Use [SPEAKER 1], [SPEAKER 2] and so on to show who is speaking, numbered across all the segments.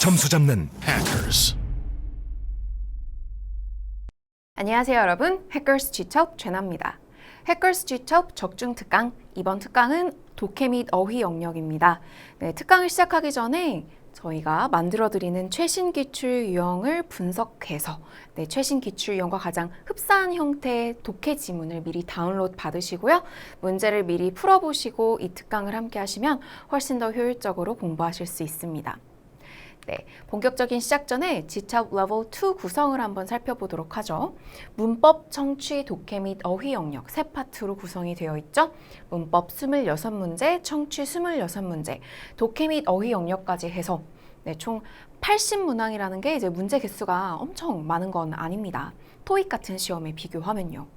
[SPEAKER 1] 점수 잡는 Hackers.
[SPEAKER 2] 안녕하세요 여러분, 해커스 G톱 제나입니다. 해커스 G톱 적중 특강, 이번 특강은 독해 및 어휘 영역입니다. 네, 특강을 시작하기 전에 저희가 만들어드리는 최신 기출 유형을 분석해서 최신 기출 유형과 가장 흡사한 형태의 독해 지문을 미리 다운로드 받으시고요. 문제를 미리 풀어보시고 이 특강을 함께 하시면 훨씬 더 효율적으로 공부하실 수 있습니다. 네, 본격적인 시작 전에 G톱 레벨 2 구성을 한번 살펴보도록 하죠. 문법, 청취, 독해 및 어휘 영역 세 파트로 구성이 되어 있죠. 문법 26문제, 청취 26문제, 독해 및 어휘 영역까지 해서 총 80문항이라는 게 이제 문제 개수가 엄청 많은 건 아닙니다. 토익 같은 시험에 비교하면요.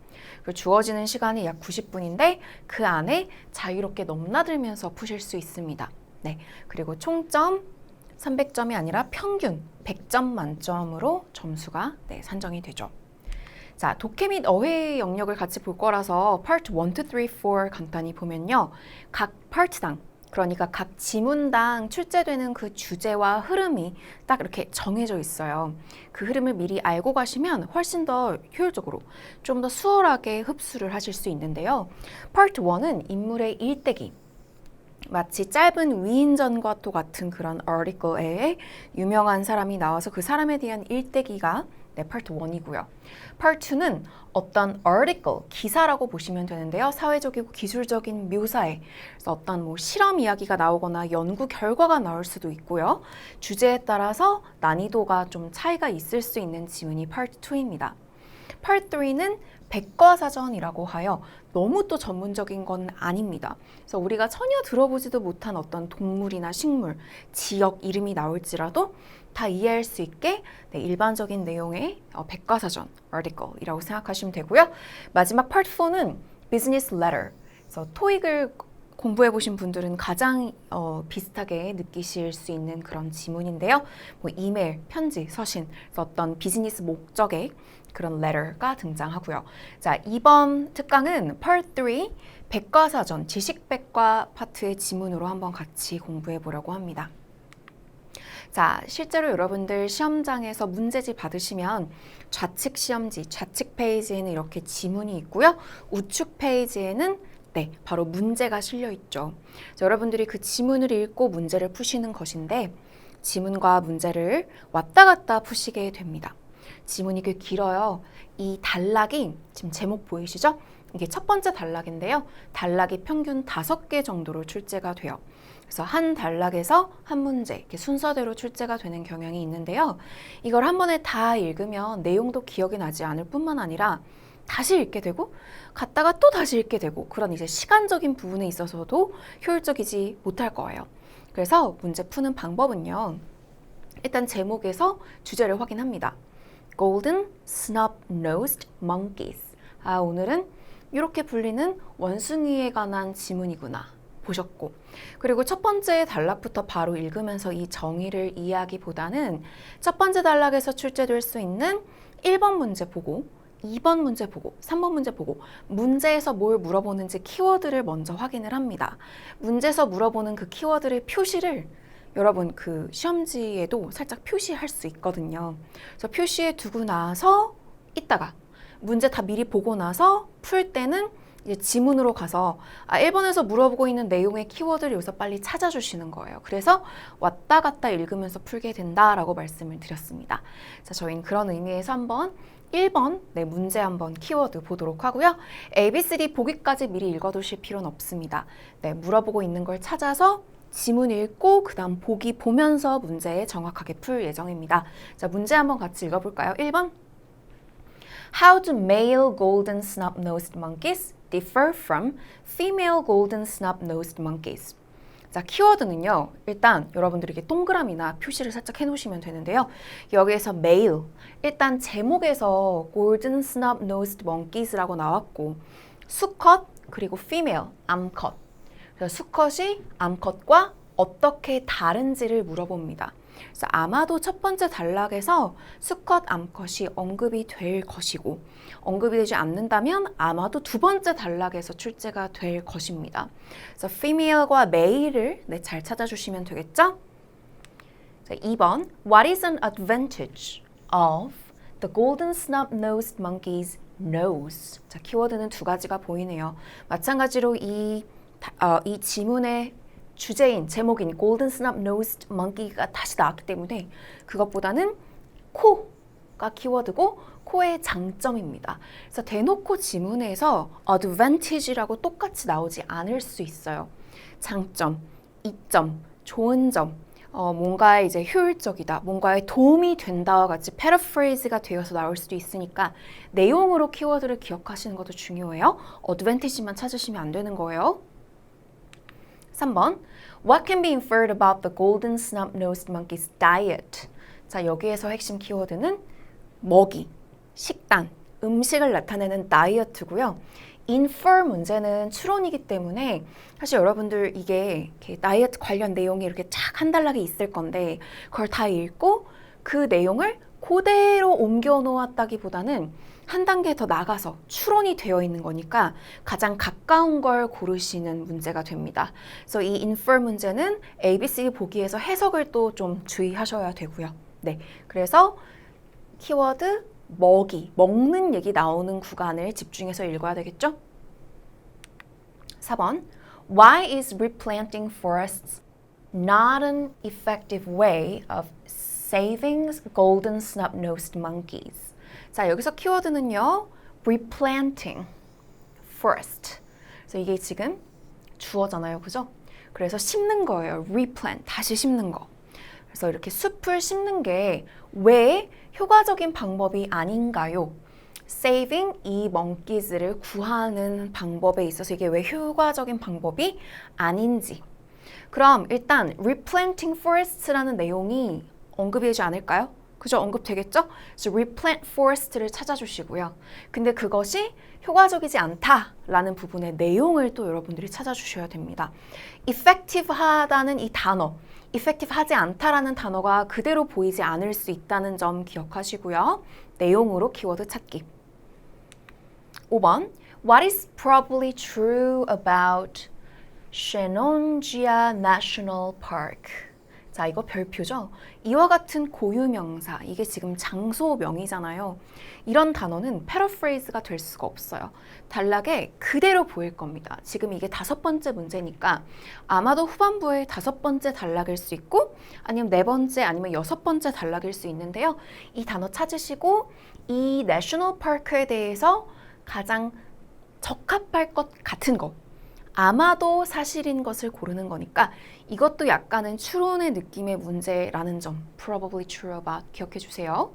[SPEAKER 2] 주어지는 시간이 약 90분인데 그 안에 자유롭게 넘나들면서 푸실 수 있습니다. 네, 그리고 총점 300점이 아니라 평균 100점 만점으로 점수가 산정이 되죠. 자, 독해 및 어휘 영역을 같이 볼 거라서 Part 1, 2, 3, 4 간단히 보면요. 각 파트당, 그러니까 각 지문당 출제되는 그 주제와 흐름이 딱 이렇게 정해져 있어요. 그 흐름을 미리 알고 가시면 훨씬 더 효율적으로 좀 더 수월하게 흡수를 하실 수 있는데요. Part 1은 인물의 일대기, 마치 짧은 위인전과 또 같은 그런 article에 유명한 사람이 나와서 그 사람에 대한 일대기가 Part 1이고요. Part 2는 어떤 article, 기사라고 보시면 되는데요. 사회적이고 기술적인 묘사에 그래서 어떤 실험 이야기가 나오거나 연구 결과가 나올 수도 있고요. 주제에 따라서 난이도가 좀 차이가 있을 수 있는 지문이 Part 2입니다. Part 3는 백과사전이라고 하여 너무 또 전문적인 건 아닙니다. 그래서 우리가 전혀 들어보지도 못한 어떤 동물이나 식물, 지역 이름이 나올지라도 다 이해할 수 있게 일반적인 내용의 백과사전, article이라고 생각하시면 되고요. 마지막 Part 4는 business letter. 그래서 토익을 공부해 보신 분들은 가장 비슷하게 느끼실 수 있는 그런 지문인데요. 이메일, 편지, 서신, 어떤 비즈니스 목적의 그런 letter가 등장하고요. 자, 이번 특강은 Part 3 백과사전, 지식백과 파트의 지문으로 한번 같이 공부해 보려고 합니다. 자, 실제로 여러분들 시험장에서 문제지 받으시면 좌측 시험지, 좌측 페이지에는 이렇게 지문이 있고요. 우측 페이지에는 바로 문제가 실려 있죠. 여러분들이 그 지문을 읽고 문제를 푸시는 것인데 지문과 문제를 왔다 갔다 푸시게 됩니다. 지문이 꽤 길어요. 이 단락이 지금 제목 보이시죠? 이게 첫 번째 단락인데요. 단락이 평균 5개 정도로 출제가 돼요. 그래서 한 단락에서 한 문제 이렇게 순서대로 출제가 되는 경향이 있는데요. 이걸 한 번에 다 읽으면 내용도 기억이 나지 않을 뿐만 아니라 다시 읽게 되고 갔다가 또 다시 읽게 되고 그런 이제 시간적인 부분에 있어서도 효율적이지 못할 거예요. 그래서 문제 푸는 방법은요. 일단 제목에서 주제를 확인합니다. Golden Snub-Nosed Monkeys. 오늘은 이렇게 불리는 원숭이에 관한 지문이구나 보셨고, 그리고 첫 번째 단락부터 바로 읽으면서 이 정의를 이해하기보다는 첫 번째 단락에서 출제될 수 있는 1번 문제 보고 2번 문제 보고 3번 문제 보고 문제에서 뭘 물어보는지 키워드를 먼저 확인을 합니다. 문제에서 물어보는 그 키워드의 표시를 여러분 그 시험지에도 살짝 표시할 수 있거든요. 그래서 표시해 두고 나서 이따가 문제 다 미리 보고 나서 풀 때는 이제 지문으로 가서 1번에서 물어보고 있는 내용의 키워드를 여기서 빨리 찾아주시는 거예요. 그래서 왔다 갔다 읽으면서 풀게 된다라고 말씀을 드렸습니다. 자, 저희는 그런 의미에서 한번 1번 문제 한번 키워드 보도록 하고요. ABCD 보기까지 미리 읽어두실 필요는 없습니다. 물어보고 있는 걸 찾아서 지문 읽고 그 다음 보기 보면서 문제 정확하게 풀 예정입니다. 자, 문제 한번 같이 읽어볼까요? 1번 How do male golden snub-nosed monkeys differ from female golden snub-nosed monkeys? 자, 키워드는요. 일단 여러분들이 이렇게 동그라미나 표시를 살짝 해놓으시면 되는데요. 여기에서 male, 일단 제목에서 golden snub-nosed monkeys라고 나왔고 수컷 그리고 female, 암컷. 그래서 수컷이 암컷과 어떻게 다른지를 물어봅니다. 그래서 아마도 첫 번째 단락에서 수컷, 암컷이 언급이 될 것이고 언급이 되지 않는다면 아마도 두 번째 단락에서 출제가 될 것입니다. 그래서 female과 male을 잘 찾아주시면 되겠죠? 자, 2번. What is an advantage of the golden snub-nosed monkey's nose? 자, 키워드는 두 가지가 보이네요. 마찬가지로 이 지문의 주제인, 제목인 golden snub-nosed monkey가 다시 나왔기 때문에 그것보다는 코가 키워드고 코의 장점입니다. 그래서 대놓고 지문에서 advantage라고 똑같이 나오지 않을 수 있어요. 장점, 이점, 좋은 점, 뭔가에 이제 효율적이다, 뭔가에 도움이 된다와 같이 패러프레이즈가 되어서 나올 수도 있으니까 내용으로 키워드를 기억하시는 것도 중요해요. advantage만 찾으시면 안 되는 거예요. 3번. What can be inferred about the golden snub-nosed monkey's diet? 자, 여기에서 핵심 키워드는 먹이, 식단, 음식을 나타내는 다이어트고요. infer 문제는 추론이기 때문에 사실 여러분들 이게 이렇게 다이어트 관련 내용이 이렇게 쫙 한 단락이 있을 건데 그걸 다 읽고 그 내용을 그대로 옮겨 놓았다기보다는 한 단계 더 나가서 추론이 되어 있는 거니까 가장 가까운 걸 고르시는 문제가 됩니다. 그래서 이 infer 문제는 ABC 보기에서 해석을 또 좀 주의하셔야 되고요. 네, 그래서 키워드 먹이, 먹는 얘기 나오는 구간을 집중해서 읽어야 되겠죠? 4번. Why is replanting forests not an effective way of saving golden snub-nosed monkeys? 자, 여기서 키워드는요. replanting, forest. 그래서 이게 지금 주어잖아요. 그죠? 그래서 심는 거예요. replant, 다시 심는 거. 그래서 이렇게 숲을 심는 게 왜 효과적인 방법이 아닌가요? saving 이 monkeys를 구하는 방법에 있어서 이게 왜 효과적인 방법이 아닌지. 그럼 일단 replanting forest라는 내용이 언급되지 않을까요? 그죠? 언급되겠죠? 그래서 replant forest를 찾아주시고요. 근데 그것이 효과적이지 않다라는 부분의 내용을 또 여러분들이 찾아주셔야 됩니다. effective하다는 이 단어, effective 하지 않다라는 단어가 그대로 보이지 않을 수 있다는 점 기억하시고요. 내용으로 키워드 찾기. 5번. What is probably true about Shenonjia National Park? 자, 이거 별표죠? 이와 같은 고유명사, 이게 지금 장소명이잖아요. 이런 단어는 패러프레이즈가 될 수가 없어요. 단락에 그대로 보일 겁니다. 지금 이게 5번째 문제니까 아마도 후반부의 5번째 단락일 수 있고 아니면 4번째 아니면 6번째 단락일 수 있는데요. 이 단어 찾으시고 이 내셔널 파크에 대해서 가장 적합할 것 같은 거, 아마도 사실인 것을 고르는 거니까 이것도 약간은 추론의 느낌의 문제라는 점 probably true about 기억해 주세요.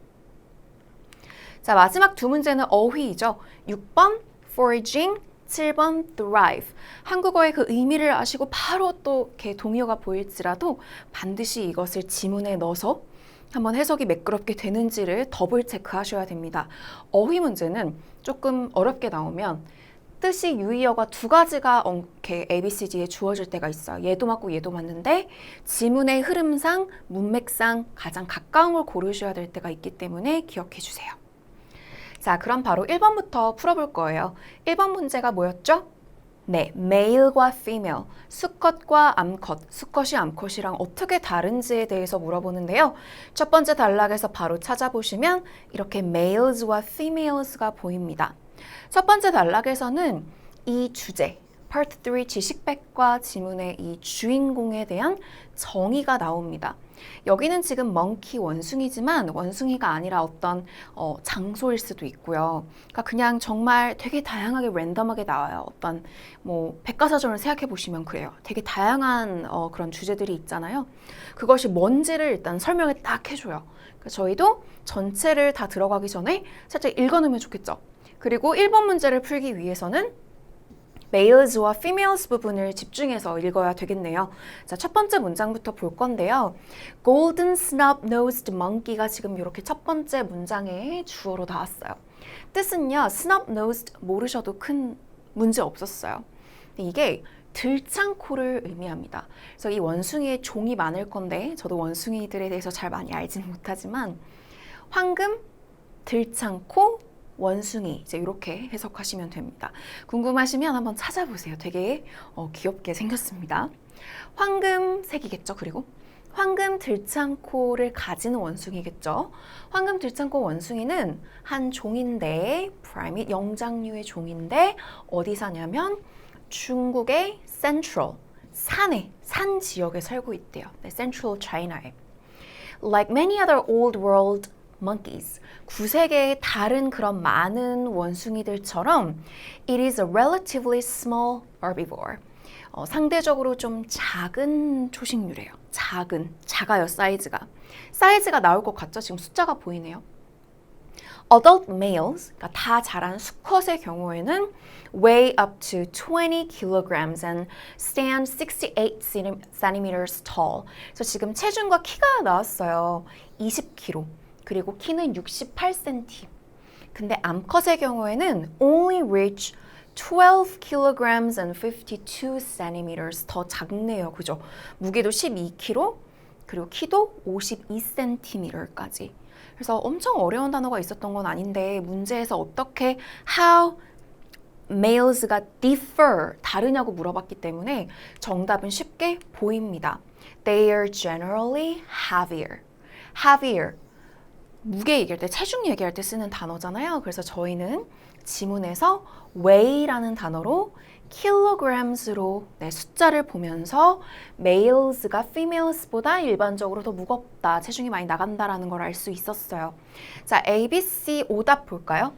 [SPEAKER 2] 자, 마지막 두 문제는 어휘이죠. 6번 foraging, 7번 thrive. 한국어의 그 의미를 아시고 바로 또 이렇게 동요가 보일지라도 반드시 이것을 지문에 넣어서 한번 해석이 매끄럽게 되는지를 더블 체크하셔야 됩니다. 어휘 문제는 조금 어렵게 나오면 뜻이 유의어가 두 가지가 이렇게 ABCD에 주어질 때가 있어요. 얘도 맞고 얘도 맞는데 지문의 흐름상, 문맥상 가장 가까운 걸 고르셔야 될 때가 있기 때문에 기억해 주세요. 자, 그럼 바로 1번부터 풀어볼 거예요. 1번 문제가 뭐였죠? 네, male과 female, 수컷과 암컷, 수컷이 암컷이랑 어떻게 다른지에 대해서 물어보는데요. 첫 번째 단락에서 바로 찾아보시면 이렇게 males와 females가 보입니다. 첫 번째 단락에서는 이 주제, Part 3 지식백과 지문의 이 주인공에 대한 정의가 나옵니다. 여기는 지금 monkey 원숭이지만 원숭이가 아니라 어떤 장소일 수도 있고요. 그러니까 그냥 정말 되게 다양하게 랜덤하게 나와요. 어떤 뭐 백과사전을 생각해 보시면 그래요. 되게 다양한 그런 주제들이 있잖아요. 그것이 뭔지를 일단 설명을 딱 해줘요. 그러니까 저희도 전체를 다 들어가기 전에 살짝 읽어놓으면 좋겠죠. 그리고 1번 문제를 풀기 위해서는 males와 females 부분을 집중해서 읽어야 되겠네요. 자, 첫 번째 문장부터 볼 건데요. golden snub-nosed monkey가 지금 이렇게 첫 번째 문장의 주어로 나왔어요. 뜻은요, snub-nosed 모르셔도 큰 문제 없었어요. 근데 이게 들창코를 의미합니다. 그래서 이 원숭이의 종이 많을 건데 저도 원숭이들에 대해서 잘 많이 알지는 못하지만 황금, 들창코, 원숭이 이제 이렇게 해석하시면 됩니다. 궁금하시면 한번 찾아보세요. 되게 귀엽게 생겼습니다. 황금색이겠죠. 그리고 황금 들창코를 가지는 원숭이겠죠. 황금 들창코 원숭이는 한 종인데, 프라이밋 영장류의 종인데 어디 사냐면 중국의 센트럴, 산 지역에 살고 있대요. 네, 센트럴 차이나에. Like many other old world monkeys, 구세계의 다른 그런 많은 원숭이들처럼 it is a relatively small herbivore. 상대적으로 좀 작은 초식류래요. 작아요, 사이즈가. 사이즈가 나올 것 같죠? 지금 숫자가 보이네요. Adult males, 그러니까 다 자란 수컷의 경우에는 weigh up to 20 kilograms and stand 68 centimeters tall. 그래서 지금 체중과 키가 나왔어요. 20kg. 그리고 키는 68cm. 근데 암컷의 경우에는 only reach 12 kilograms and 52 centimeters. 더 작네요. 그죠? 무게도 12kg, 그리고 키도 52cm까지. 그래서 엄청 어려운 단어가 있었던 건 아닌데 문제에서 어떻게 how males가 differ, 다르냐고 물어봤기 때문에 정답은 쉽게 보입니다. They are generally heavier. heavier. 무게 얘기할 때, 체중 얘기할 때 쓰는 단어잖아요. 그래서 저희는 지문에서 weigh라는 단어로 kilograms로 숫자를 보면서 males가 females보다 일반적으로 더 무겁다, 체중이 많이 나간다라는 걸 알 수 있었어요. 자, A, B, C 오답 볼까요?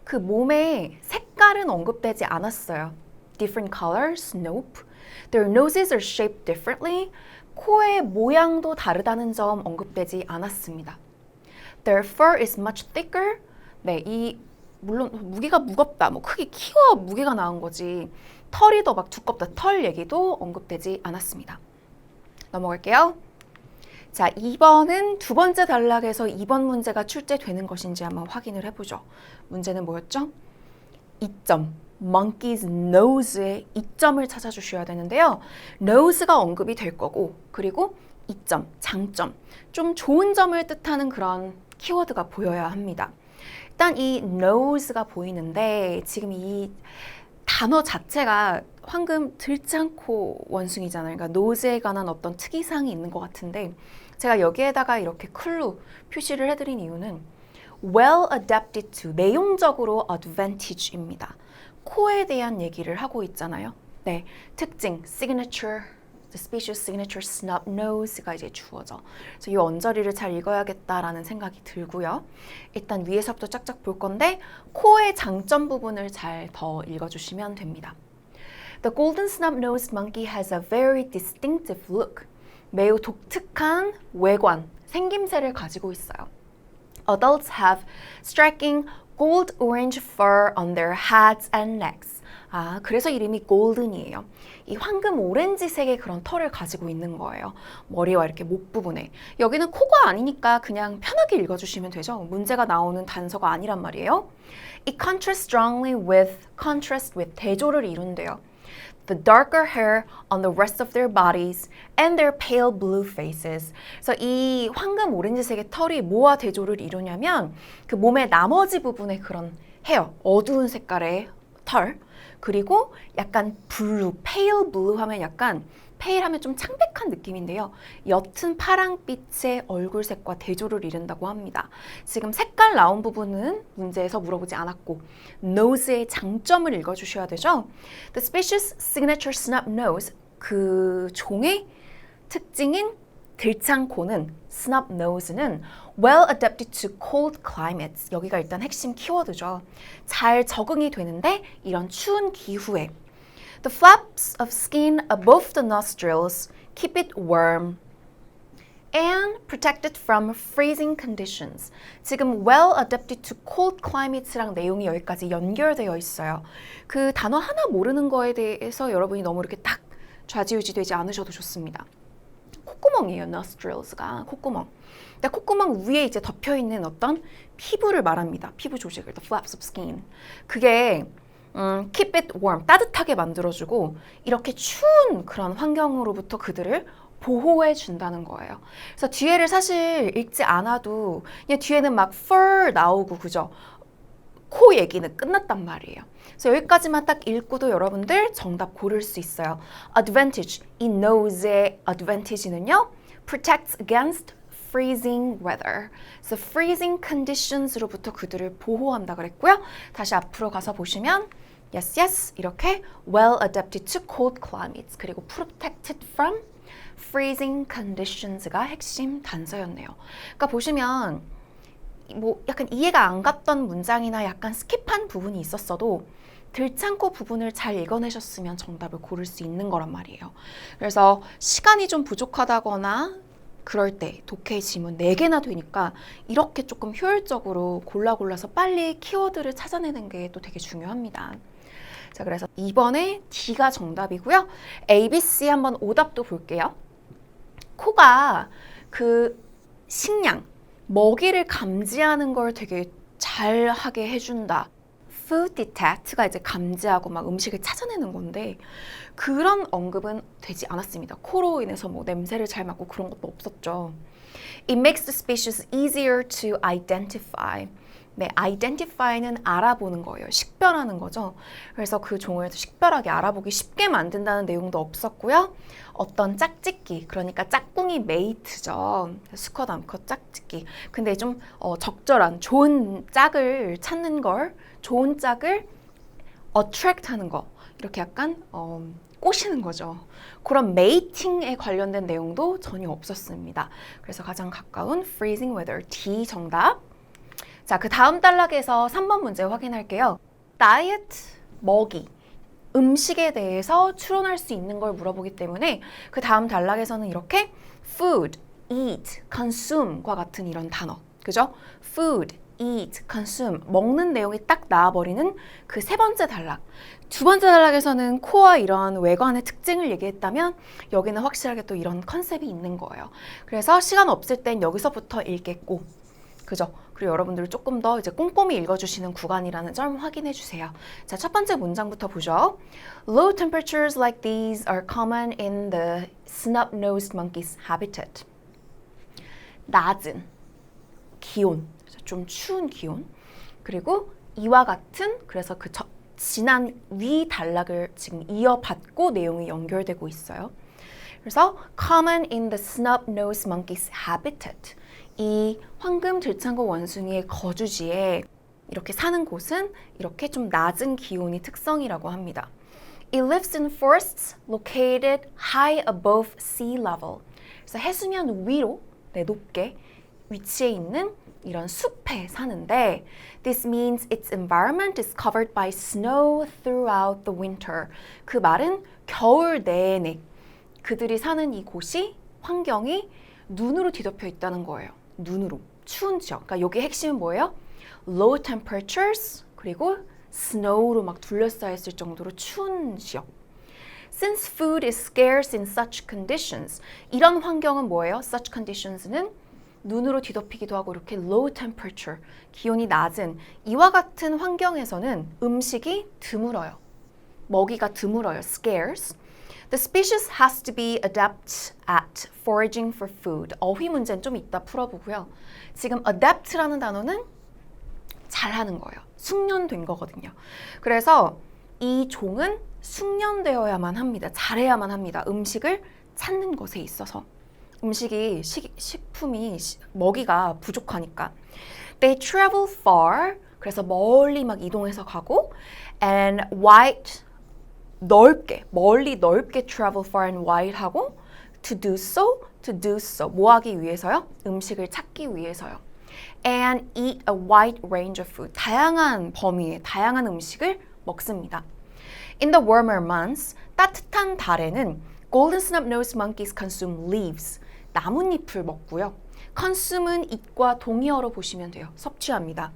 [SPEAKER 2] 그 몸의 색깔은 언급되지 않았어요. Different colors? Nope. Their noses are shaped differently. 코의 모양도 다르다는 점 언급되지 않았습니다. Their fur is much thicker. 네, 물론 무게가 무겁다, 뭐 크기 키와 무게가 나온 거지 털이 더 막 두껍다, 털 얘기도 언급되지 않았습니다. 넘어갈게요. 자, 2번은 두 번째 단락에서 2번 문제가 출제되는 것인지 한번 확인을 해보죠. 문제는 뭐였죠? 이점, monkey's nose의 이점을 찾아주셔야 되는데요. nose가 언급이 될 거고, 그리고 이점, 장점, 좀 좋은 점을 뜻하는 그런 키워드가 보여야 합니다. 일단 이 nose가 보이는데 지금 이 단어 자체가 황금 들창코 원숭이잖아요. 그러니까 nose에 관한 어떤 특이사항이 있는 것 같은데 제가 여기에다가 이렇게 클루 표시를 해드린 이유는 well adapted to, 내용적으로 advantage입니다. 코에 대한 얘기를 하고 있잖아요. 네, 특징, signature, the species signature snub nose가 이제 주어져. 그래서 이 언저리를 잘 읽어야겠다라는 생각이 들고요. 일단 위에서부터 짝짝 볼 건데 코의 장점 부분을 잘 더 읽어주시면 됩니다. The golden snub-nosed monkey has a very distinctive look. 매우 독특한 외관, 생김새를 가지고 있어요. Adults have striking gold-orange fur on their heads and necks. 아, 그래서 이름이 골든이에요. 이 황금 오렌지색의 그런 털을 가지고 있는 거예요. 머리와 이렇게 목 부분에. 여기는 코가 아니니까 그냥 편하게 읽어주시면 되죠. 문제가 나오는 단서가 아니란 말이에요. It contrasts strongly with, contrast with, 대조를 이룬대요. The darker hair on the rest of their bodies and their pale blue faces. 그래서 이 황금 오렌지색의 털이 뭐와 대조를 이루냐면 그 몸의 나머지 부분의 그런 헤어, 어두운 색깔의 털, 그리고 약간 블루, 페일 블루 하면 약간 페일 하면 좀 창백한 느낌인데요. 옅은 파랑빛의 얼굴색과 대조를 이룬다고 합니다. 지금 색깔 나온 부분은 문제에서 물어보지 않았고 nose의 장점을 읽어주셔야 되죠. The species signature snub nose, 그 종의 특징인 들창코는 snub nose는 well adapted to cold climates. 여기가 일단 핵심 키워드죠. 잘 적응이 되는데 이런 추운 기후에 The flaps of skin above the nostrils keep it warm and protected from freezing conditions. 지금 well adapted to cold climates랑 내용이 여기까지 연결되어 있어요. 그 단어 하나 모르는 거에 대해서 여러분이 너무 이렇게 딱 좌지우지 되지 않으셔도 좋습니다. 콧구멍이에요, nostrils가. 콧구멍. 근데 콧구멍 위에 이제 덮여있는 어떤 피부를 말합니다. 피부 조직을, the flaps of skin. 그게 keep it warm, 따뜻하게 만들어주고 이렇게 추운 그런 환경으로부터 그들을 보호해 준다는 거예요. 그래서 뒤에를 사실 읽지 않아도 그냥 뒤에는 막 fur 나오고 그죠? 코 얘기는 끝났단 말이에요. 그래서 여기까지만 딱 읽고도 여러분들 정답 고를 수 있어요. advantage, 이 nose의 advantage는요. protects against freezing weather. So freezing conditions로부터 그들을 보호한다 그랬고요. 다시 앞으로 가서 보시면 yes, 이렇게 well adapted to cold climates 그리고 protected from freezing conditions가 핵심 단서였네요. 그러니까 보시면 뭐 약간 이해가 안 갔던 문장이나 약간 스킵한 부분이 있었어도 들창고 부분을 잘 읽어내셨으면 정답을 고를 수 있는 거란 말이에요. 그래서 시간이 좀 부족하다거나 그럴 때 독해 지문 4개나 되니까 이렇게 조금 효율적으로 골라서 빨리 키워드를 찾아내는 게 또 되게 중요합니다. 자, 그래서 2번에 D가 정답이고요. A, B, C 한번 오답도 볼게요. 코가 그 식량, 먹이를 감지하는 걸 되게 잘하게 해준다. Food detect가 이제 감지하고 막 음식을 찾아내는 건데 그런 언급은 되지 않았습니다. 코로 인해서 뭐 냄새를 잘 맡고 그런 것도 없었죠. It makes the species easier to identify. 네, identify는 알아보는 거예요. 식별하는 거죠. 그래서 그 종을 식별하게 알아보기 쉽게 만든다는 내용도 없었고요. 어떤 짝짓기, 그러니까 짝꿍이 메이트죠. 수컷, 암컷 짝짓기. 근데 좀 적절한 좋은 짝을 찾는 걸, 좋은 짝을 attract 하는 거. 이렇게 약간 꼬시는 거죠. 그런 메이팅에 관련된 내용도 전혀 없었습니다. 그래서 가장 가까운 freezing weather D 정답. 자, 그 다음 단락에서 3번 문제 확인할게요. 다이어트, 먹이, 음식에 대해서 추론할 수 있는 걸 물어보기 때문에 그 다음 단락에서는 이렇게 food, eat, consume과 같은 이런 단어, 그죠? food, eat, consume, 먹는 내용이 딱 나와버리는 그 세 번째 단락. 두 번째 단락에서는 코와 이런 외관의 특징을 얘기했다면 여기는 확실하게 또 이런 컨셉이 있는 거예요. 그래서 시간 없을 땐 여기서부터 읽겠고, 그죠? 그리고 여러분들 조금 더 이제 꼼꼼히 읽어주시는 구간이라는 점 확인해 주세요. 자, 첫 번째 문장부터 보죠. Low temperatures like these are common in the snub-nosed monkey's habitat. 낮은 기온, 좀 추운 기온. 그리고 이와 같은, 그래서 그 지난 위 단락을 지금 이어받고 내용이 연결되고 있어요. 그래서 common in the snub-nosed monkey's habitat. 이 황금 들창고 원숭이의 거주지에 이렇게 사는 곳은 이렇게 좀 낮은 기온이 특성이라고 합니다. It lives in forests located high above sea level. 그래서 해수면 위로 높게 위치해 있는 이런 숲에 사는데 This means its environment is covered by snow throughout the winter. 그 말은 겨울 내내 그들이 사는 이 곳이 환경이 눈으로 뒤덮여 있다는 거예요. 눈으로. 추운 지역. 그러니까 여기 핵심은 뭐예요? Low temperatures 그리고 snow로 막 둘러싸여 있을 정도로 추운 지역. Since food is scarce in such conditions. 이런 환경은 뭐예요? Such conditions는 눈으로 뒤덮이기도 하고 이렇게 low temperature, 기온이 낮은 이와 같은 환경에서는 음식이 드물어요. 먹이가 드물어요. scarce. The species has to be adept at foraging for food. 어휘 문제는 좀 이따 풀어보고요. 지금 adapt라는 단어는 잘하는 거예요. 숙련된 거거든요. 그래서 이 종은 숙련되어야만 합니다. 잘해야만 합니다. 음식을 찾는 것에 있어서. 음식이, 식품이, 먹이가 부족하니까. They travel far. 그래서 멀리 막 이동해서 가고 and wide 넓게, 멀리 넓게 travel far and wide 하고 to do so, 뭐 하기 위해서요? 음식을 찾기 위해서요. And eat a wide range of food, 다양한 범위의 다양한 음식을 먹습니다. In the warmer months, 따뜻한 달에는 golden snub-nosed monkeys consume leaves, 나뭇잎을 먹고요. consume은 it과 동의어로 보시면 돼요. 섭취합니다.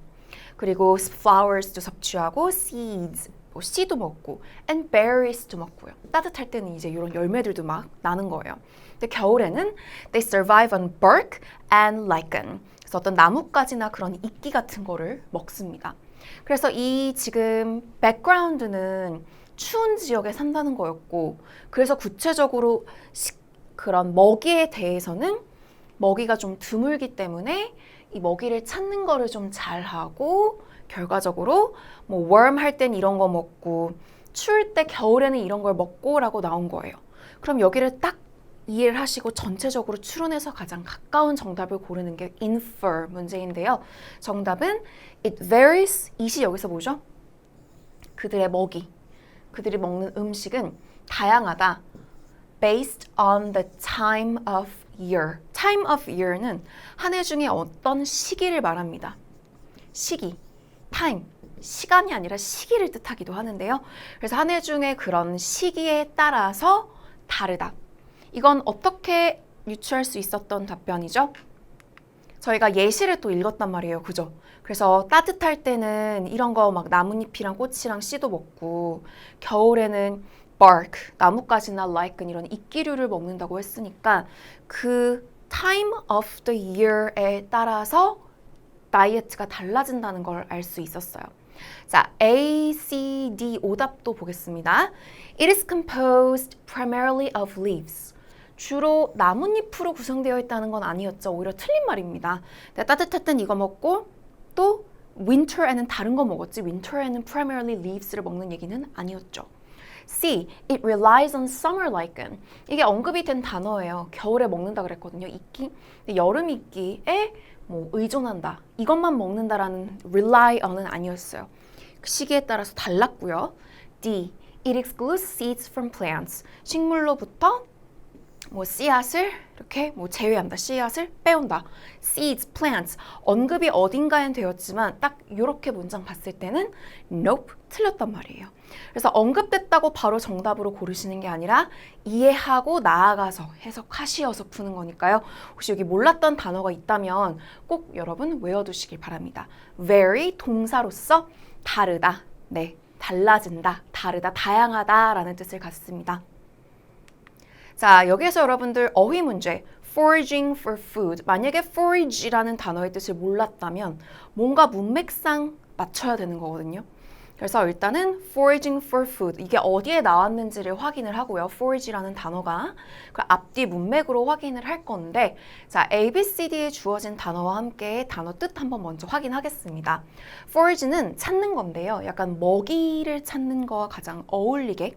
[SPEAKER 2] 그리고 flowers도 섭취하고 seeds, 씨도 먹고 and berries도 먹고요. 따뜻할 때는 이제 이런 열매들도 막 나는 거예요. 근데 겨울에는 they survive on bark and lichen. 그래서 어떤 나뭇가지나 그런 이끼 같은 거를 먹습니다. 그래서 이 지금 백그라운드는 추운 지역에 산다는 거였고 그래서 구체적으로 그런 먹이에 대해서는 먹이가 좀 드물기 때문에 이 먹이를 찾는 거를 좀 잘하고 결과적으로 뭐 worm 할 땐 이런 거 먹고 추울 때 겨울에는 이런 걸 먹고 라고 나온 거예요. 그럼 여기를 딱 이해를 하시고 전체적으로 추론해서 가장 가까운 정답을 고르는 게 infer 문제인데요. 정답은 it varies. it이 여기서 뭐죠? 그들의 먹이, 그들이 먹는 음식은 다양하다. based on the time of year. time of year는 한 해 중에 어떤 시기를 말합니다. 시기, time, 시간이 아니라 시기를 뜻하기도 하는데요. 그래서 한 해 중에 그런 시기에 따라서 다르다. 이건 어떻게 유추할 수 있었던 답변이죠? 저희가 예시를 또 읽었단 말이에요. 그죠? 그래서 따뜻할 때는 이런 거 막 나뭇잎이랑 꽃이랑 씨도 먹고 겨울에는 bark, 나뭇가지나 lichen 이런 이끼류를 먹는다고 했으니까 그 time of the year에 따라서 다이어트가 달라진다는 걸 알 수 있었어요. 자, A, C, D 오답도 보겠습니다. It is composed primarily of leaves. 주로 나뭇잎으로 구성되어 있다는 건 아니었죠. 오히려 틀린 말입니다. 따뜻할 땐 이거 먹고 또 winter에는 다른 거 먹었지. winter에는 primarily leaves를 먹는 얘기는 아니었죠. C. It relies on summer lichen. 이게 언급이 된 단어예요. 겨울에 먹는다 그랬거든요. 이끼. 근데 여름 이끼에 뭐 의존한다. 이것만 먹는다라는 rely on은 아니었어요. 그 시기에 따라서 달랐고요. D. It excludes seeds from plants. 식물로부터 뭐 씨앗을 이렇게 뭐 제외한다. 씨앗을 빼온다. seeds, plants. 언급이 어딘가엔 되었지만 딱 이렇게 문장 봤을 때는 nope, 틀렸단 말이에요. 그래서 언급됐다고 바로 정답으로 고르시는 게 아니라 이해하고 나아가서 해석하시어서 푸는 거니까요. 혹시 여기 몰랐던 단어가 있다면 꼭 여러분 외워두시길 바랍니다. vary, 동사로서 다르다. 네, 달라진다, 다르다, 다양하다라는 뜻을 갖습니다. 자, 여기에서 여러분들 어휘 문제, foraging for food. 만약에 forage라는 단어의 뜻을 몰랐다면 뭔가 문맥상 맞춰야 되는 거거든요. 그래서 일단은 foraging for food. 이게 어디에 나왔는지를 확인을 하고요. forage라는 단어가 그 앞뒤 문맥으로 확인을 할 건데 자, A, B, C, D에 주어진 단어와 함께 단어 뜻 한번 먼저 확인하겠습니다. forage는 찾는 건데요. 약간 먹이를 찾는 거와 가장 어울리게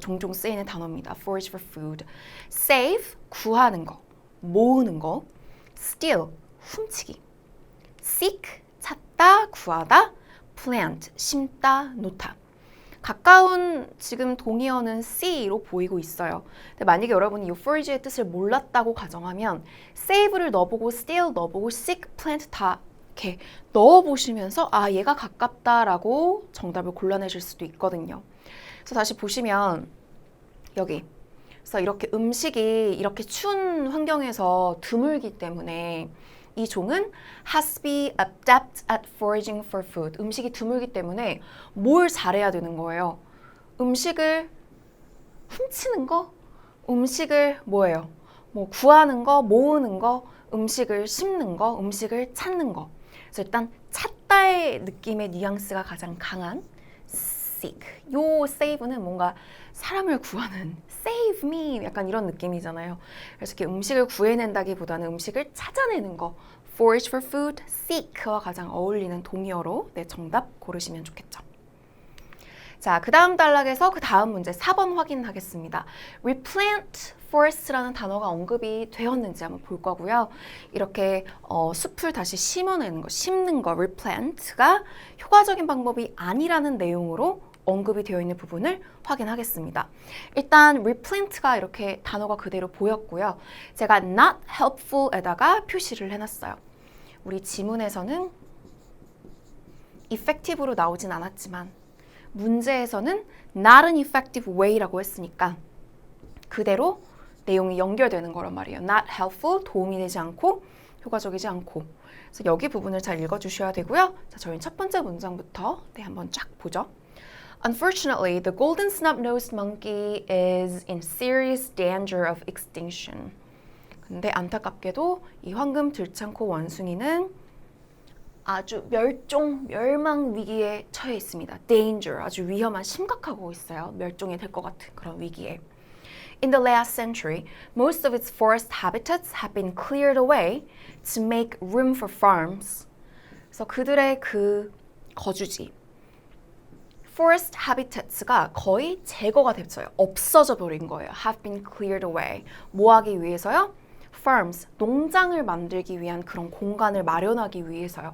[SPEAKER 2] 종종 쓰이는 단어입니다. forage for food. save, 구하는 거, 모으는 거. steal, 훔치기. seek, 찾다, 구하다. plant, 심다, 놓다. 가까운 지금 동의어는 C로 보이고 있어요. 근데 만약에 여러분이 이 forage의 뜻을 몰랐다고 가정하면 save를 넣어보고 steal 넣어보고 seek, plant 다 이렇게 넣어보시면서 아, 얘가 가깝다라고 정답을 골라내실 수도 있거든요. 그래서 다시 보시면 여기 그래서 이렇게 음식이 이렇게 추운 환경에서 드물기 때문에 이 종은 has to be adept at foraging for food. 음식이 드물기 때문에 뭘 잘해야 되는 거예요? 음식을 훔치는 거? 음식을 뭐예요? 뭐 구하는 거, 모으는 거, 음식을 심는 거, 음식을 찾는 거. 그래서 일단 찾다의 느낌의 뉘앙스가 가장 강한 seek. 요 save는 뭔가 사람을 구하는 save me 약간 이런 느낌이잖아요. 그래서 이렇게 음식을 구해낸다기보다는 음식을 찾아내는 거 forage for food, seek와 가장 어울리는 동의어로 네, 정답 고르시면 좋겠죠. 자, 그 다음 단락에서 그 다음 문제 4번 확인하겠습니다. replant forest라는 단어가 언급이 되었는지 한번 볼 거고요. 이렇게 숲을 다시 심어내는 거, 심는 거, replant가 효과적인 방법이 아니라는 내용으로 언급이 되어 있는 부분을 확인하겠습니다. 일단 replant가 이렇게 단어가 그대로 보였고요. 제가 not helpful에다가 표시를 해놨어요. 우리 지문에서는 effective로 나오진 않았지만 문제에서는 not an effective way라고 했으니까 그대로 내용이 연결되는 거란 말이에요. not helpful, 도움이 되지 않고 효과적이지 않고. 그래서 여기 부분을 잘 읽어주셔야 되고요. 자, 저희는 첫 번째 문장부터 한번 쫙 보죠. Unfortunately, the golden snub-nosed monkey is in serious danger of extinction. 근데 안타깝게도 이 황금 들창코 원숭이는 아주 멸망 위기에 처해 있습니다. danger, 아주 위험한, 심각하고 있어요. 멸종이 될 것 같은 그런 위기에. In the last century, most of its forest habitats have been cleared away to make room for farms. 그래서 그들의 그 거주지, forest habitats,가 거의 제거가 됐어요. 없어져 버린 거예요. have been cleared away. 뭐 하기 위해서요? farms, 농장을 만들기 위한 그런 공간을 마련하기 위해서요.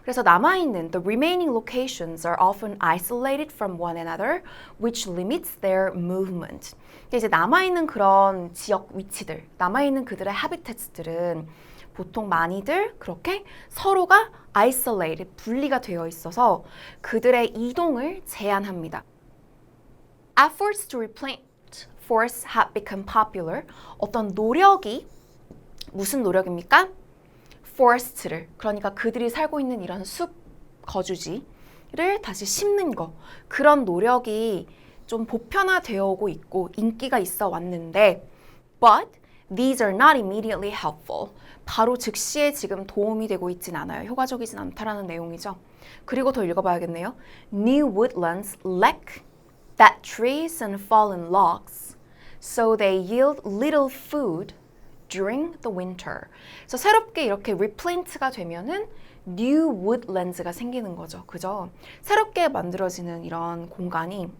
[SPEAKER 2] 그래서 남아있는 the remaining locations are often isolated from one another, which limits their movement. 이제 남아있는 그런 지역 위치들, 남아있는 그들의 habitat들은 보통 많이들 그렇게 서로가 isolated, 분리가 되어 있어서 그들의 이동을 제한합니다. Efforts to replant forests have become popular. 어떤 노력이 무슨 노력입니까? forest를, 그러니까 그들이 살고 있는 이런 숲 거주지를 다시 심는 거, 그런 노력이 좀 보편화되어 오고 있고 인기가 있어 왔는데 but these are not immediately helpful. 바로 즉시에 지금 도움이 되고 있진 않아요. 효과적이진 않다라는 내용이죠. 그리고 더 읽어봐야겠네요. New woodlands lack dead trees and fallen logs, so they yield little food during the winter. 그래서 새롭게 이렇게 replant가 되면은 new woodlands가 생기는 거죠. 그죠? 새롭게 만들어지는 이런 공간이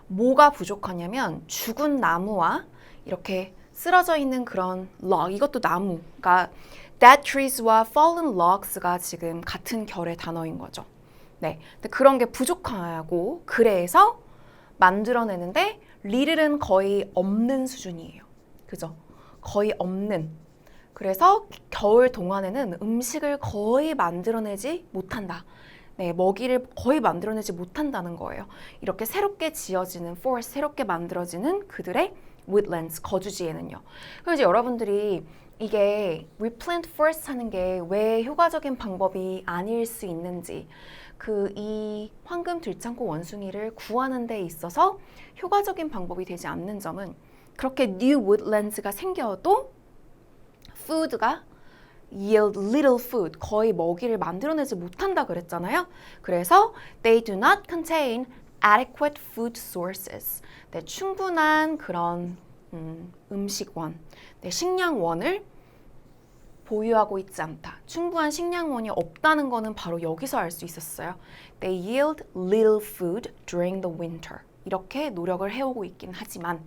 [SPEAKER 2] 뭐가 부족하냐면 죽은 나무와 이렇게 쓰러져 있는 그런 log, 이것도 나무, 그러니까 dead trees와 fallen logs가 지금 같은 결의 단어인 거죠. 네, 근데 그런 게 부족하고 그래서 만들어내는데 little은 거의 없는 수준이에요. 그죠? 거의 없는. 그래서 겨울 동안에는 음식을 거의 만들어내지 못한다. 네, 먹이를 거의 만들어내지 못한다는 거예요. 이렇게 새롭게 지어지는 forest, 새롭게 만들어지는 그들의 woodlands, 거주지에는요. 그럼 이제 여러분들이 이게 replant forest 하는 게 왜 효과적인 방법이 아닐 수 있는지, 이 황금 들창고 원숭이를 구하는 데 있어서 효과적인 방법이 되지 않는 점은 그렇게 new woodlands가 생겨도 food가 yield little food, 거의 먹이를 만들어내지 못한다 그랬잖아요. 그래서 they do not contain adequate food sources. 네, 충분한 그런 음식원, 네, 식량원을 보유하고 있지 않다. 충분한 식량원이 없다는 거는 바로 여기서 알 수 있었어요. They yield little food during the winter. 이렇게 노력을 해오고 있긴 하지만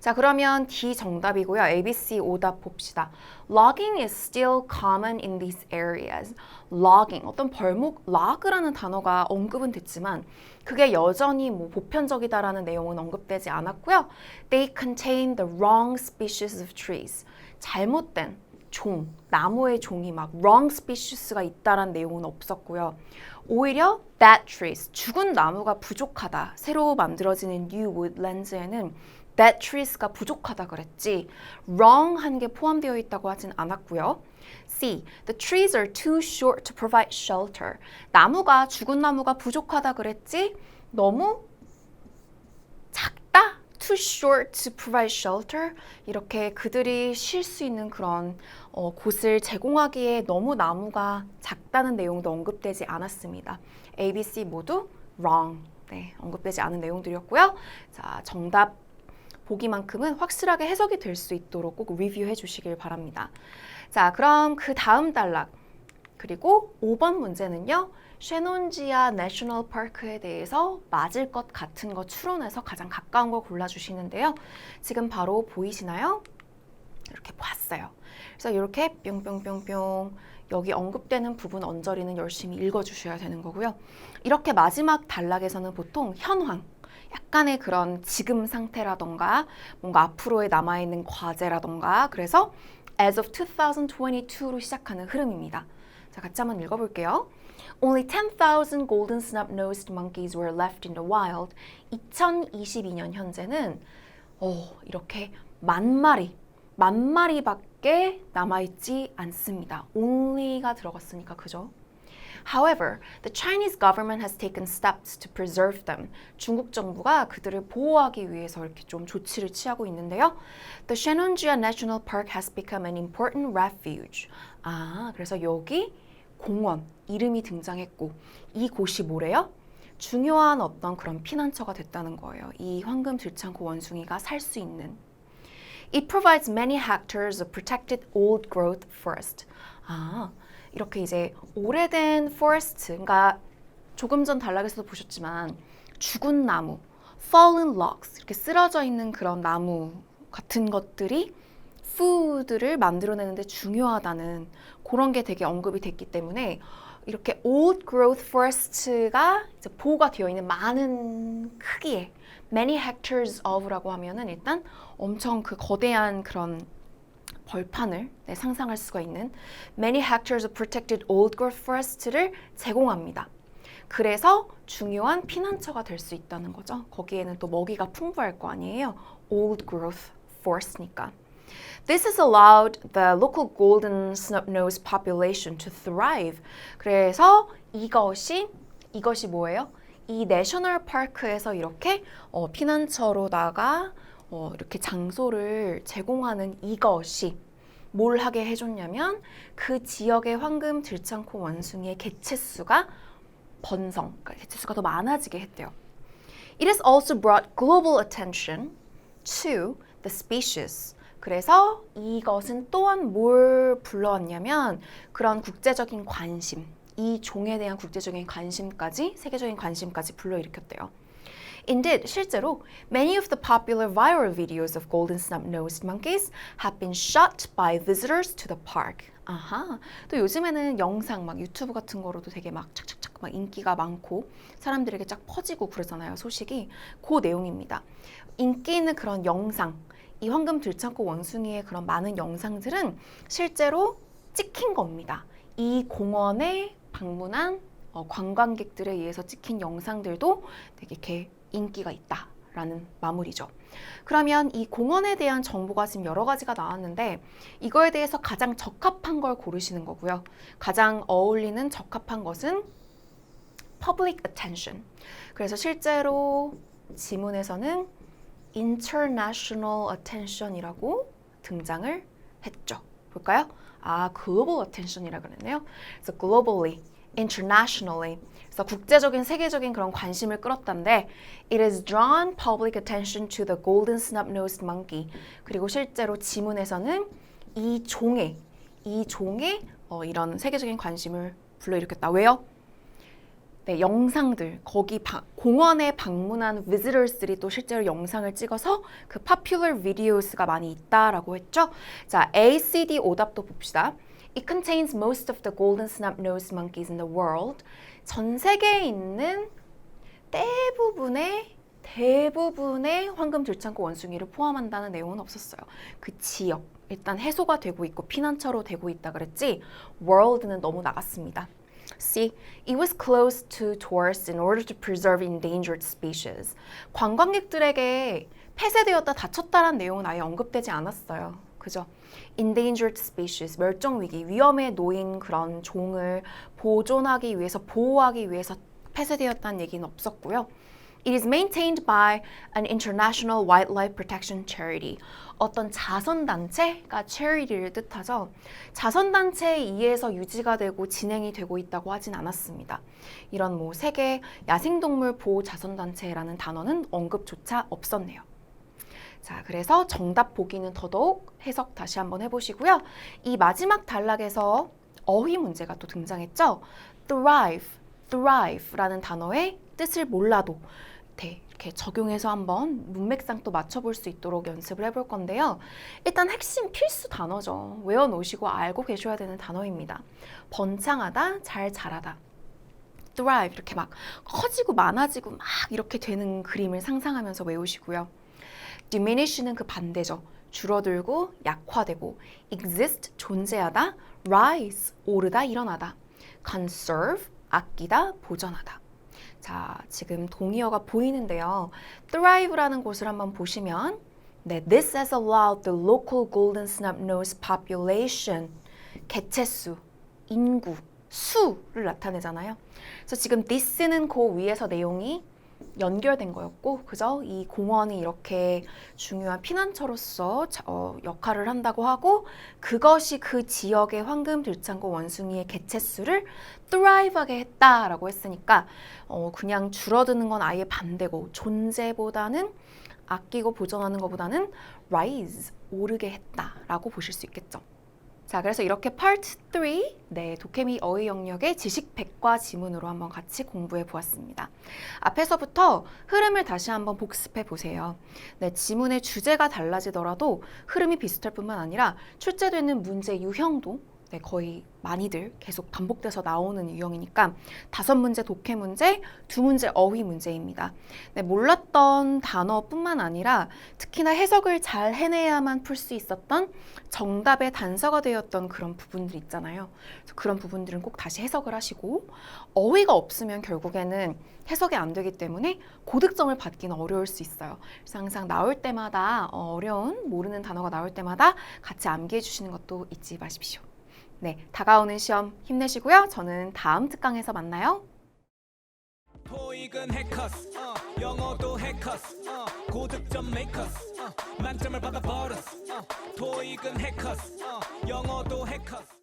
[SPEAKER 2] 자, 그러면 D 정답이고요. ABC 오답 봅시다. Logging is still common in these areas. Logging, 어떤 벌목, log라는 단어가 언급은 됐지만 그게 여전히 뭐 보편적이다라는 내용은 언급되지 않았고요. They contain the wrong species of trees. 잘못된 종, 나무의 종이 막 wrong species가 있다라는 내용은 없었고요. 오히려 dead trees, 죽은 나무가 부족하다. 새로 만들어지는 new woodlands에는 dead trees가 부족하다 그랬지 wrong 한 게 포함되어 있다고 하진 않았고요. C. The trees are too short to provide shelter. 나무가, 죽은 나무가 부족하다 그랬지 너무 작다? Too short to provide shelter. 이렇게 그들이 쉴 수 있는 그런 곳을 제공하기에 너무 나무가 작다는 내용도 언급되지 않았습니다. A, B, C 모두 wrong. 네, 언급되지 않은 내용들이었고요. 자, 정답 보기만큼은 확실하게 해석이 될 수 있도록 꼭 리뷰해 주시길 바랍니다. 자, 그럼 그 다음 단락 그리고 5번 문제는요. 셰논지아 내셔널 파크에 대해서 맞을 것 같은 거 추론해서 가장 가까운 거 골라주시는데요. 지금 바로 보이시나요? 이렇게 봤어요. 그래서 이렇게 뿅뿅뿅뿅 여기 언급되는 부분 언저리는 열심히 읽어주셔야 되는 거고요. 이렇게 마지막 단락에서는 보통 현황, 약간의 그런 지금 상태라던가 뭔가 앞으로에 남아있는 과제라던가 그래서 as of 2022로 시작하는 흐름입니다. 자, 같이 한번 읽어볼게요. Only 10,000 golden snub-nosed monkeys were left in the wild. 2022년 현재는 이렇게 만 마리밖에 남아있지 않습니다. only가 들어갔으니까 그죠? However, the Chinese government has taken steps to preserve them. 중국 정부가 그들을 보호하기 위해서 이렇게 좀 조치를 취하고 있는데요. The Shennonjia National Park has become an important refuge. 그래서 여기 공원 이름이 등장했고 이 곳이 뭐래요? 중요한 어떤 그런 피난처가 됐다는 거예요. 이 황금 들창고 원숭이가 살 수 있는. It provides many hectares of protected old growth forest. 이렇게 이제 오래된 forest, 그러니까 조금 전 단락에서도 보셨지만 죽은 나무, fallen logs, 이렇게 쓰러져 있는 그런 나무 같은 것들이 food를 만들어내는데 중요하다는 그런 게 되게 언급이 됐기 때문에 이렇게 old growth forest가 이제 보호가 되어 있는 많은 크기의 many hectares of라고 하면은 일단 엄청 그 거대한 그런 벌판을 상상할 수가 있는 many hectares of protected old growth forest를 제공합니다. 그래서 중요한 피난처가 될 수 있다는 거죠. 거기에는 또 먹이가 풍부할 거 아니에요. old growth forest니까. This has allowed the local golden snub-nosed population to thrive. 그래서 이것이 뭐예요? 이 내셔널 파크에서 이렇게 피난처로다가 이렇게 장소를 제공하는 이것이 뭘 하게 해줬냐면 그 지역의 황금 들창코 원숭이의 개체수가 그러니까 개체수가 더 많아지게 했대요. It has also brought global attention to the species. 그래서 이것은 또한 뭘 불러왔냐면 그런 국제적인 관심, 이 종에 대한 국제적인 관심까지, 세계적인 관심까지 불러일으켰대요. Indeed, 실제로 many of the popular viral videos of golden snub-nosed monkeys have been shot by visitors to the park. 아하, 또 요즘에는 영상 막 유튜브 같은 거로도 되게 막 착착착 막 인기가 많고 사람들에게 쫙 퍼지고 그러잖아요, 소식이. 그 내용입니다. 인기 있는 그런 영상, 이 황금 들창코 원숭이의 그런 많은 영상들은 실제로 찍힌 겁니다. 이 공원에 방문한 관광객들에 의해서 찍힌 영상들도 되게 이렇게 인기가 있다라는 마무리죠. 그러면 이 공원에 대한 정보가 지금 여러 가지가 나왔는데 이거에 대해서 가장 적합한 걸 고르시는 거고요. 가장 어울리는 적합한 것은 public attention. 그래서 실제로 지문에서는 international attention이라고 등장을 했죠. 볼까요? global attention이라 그랬네요. 그래서 globally, internationally. 그래서 국제적인, 세계적인 그런 관심을 끌었던데 it has drawn public attention to the golden snub-nosed monkey. 그리고 실제로 지문에서는 이 종의 이런 세계적인 관심을 불러일으켰다. 왜요? 네, 영상들, 거기 공원에 방문한 visitors들이 또 실제로 영상을 찍어서 그 popular videos가 많이 있다라고 했죠. 자, A, C, D 오답도 봅시다. It contains most of the golden snub-nosed monkeys in the world. 전 세계에 있는 대부분의 황금 들창코 원숭이를 포함한다는 내용은 없었어요. 그 지역, 일단 해소가 되고 있고 피난처로 되고 있다 그랬지 world는 너무 나갔습니다. C. It was closed to tourists in order to preserve endangered species. 관광객들에게 폐쇄되었다 다쳤다라는 내용은 아예 언급되지 않았어요. 그죠? Endangered species, 멸종위기, 위험에 놓인 그런 종을 보존하기 위해서, 보호하기 위해서 폐쇄되었다는 얘기는 없었고요. It is maintained by an international wildlife protection charity. 어떤 자선단체가 charity를 뜻하죠. 자선단체에 의해서 유지가 되고 진행이 되고 있다고 하진 않았습니다. 이런 뭐 세계 야생동물 보호 자선단체라는 단어는 언급조차 없었네요. 자, 그래서 정답 보기는 더더욱 해석 다시 한번 해보시고요. 이 마지막 단락에서 어휘 문제가 또 등장했죠. thrive라는 단어의 뜻을 몰라도 이렇게 적용해서 한번 문맥상 또 맞춰볼 수 있도록 연습을 해볼 건데요. 일단 핵심 필수 단어죠. 외워놓으시고 알고 계셔야 되는 단어입니다. 번창하다, 잘 자라다. thrive, 이렇게 막 커지고 많아지고 막 이렇게 되는 그림을 상상하면서 외우시고요. diminish는 그 반대죠. 줄어들고 약화되고, exist, 존재하다, rise, 오르다, 일어나다, conserve, 아끼다, 보존하다. 자, 지금 동의어가 보이는데요. thrive라는 곳을 한번 보시면 네, this has allowed the local golden snub-nosed population, 개체수, 인구, 수를 나타내잖아요. 그래서 지금 this는 그 위에서 내용이 연결된 거였고, 그죠? 이 공원이 이렇게 중요한 피난처로서 역할을 한다고 하고, 그것이 그 지역의 황금 들창코 원숭이의 개체수를 thrive하게 했다라고 했으니까 그냥 줄어드는 건 아예 반대고, 존재보다는 아끼고 보존하는 것보다는 rise, 오르게 했다라고 보실 수 있겠죠. 자, 그래서 이렇게 파트 3, 네, 도케미 어휘 영역의 지식 백과 지문으로 한번 같이 공부해 보았습니다. 앞에서부터 흐름을 다시 한번 복습해 보세요. 네, 지문의 주제가 달라지더라도 흐름이 비슷할 뿐만 아니라 출제되는 문제 유형도 네, 거의 많이들 계속 반복돼서 나오는 유형이니까 5문제 독해 문제, 2문제 어휘 문제입니다. 네, 몰랐던 단어뿐만 아니라 특히나 해석을 잘 해내야만 풀 수 있었던 정답의 단서가 되었던 그런 부분들 있잖아요. 그래서 그런 부분들은 꼭 다시 해석을 하시고 어휘가 없으면 결국에는 해석이 안 되기 때문에 고득점을 받기는 어려울 수 있어요. 그래서 항상 나올 때마다 어려운 모르는 단어가 나올 때마다 같이 암기해 주시는 것도 잊지 마십시오. 네, 다가오는 시험 힘내시고요. 저는 다음 특강에서 만나요.
[SPEAKER 3] 토익은 해커스, 영어도 해커스, 고득점 메이커스, 만점을 받아 버렸어. 토익은 해커스, 영어도 해커스.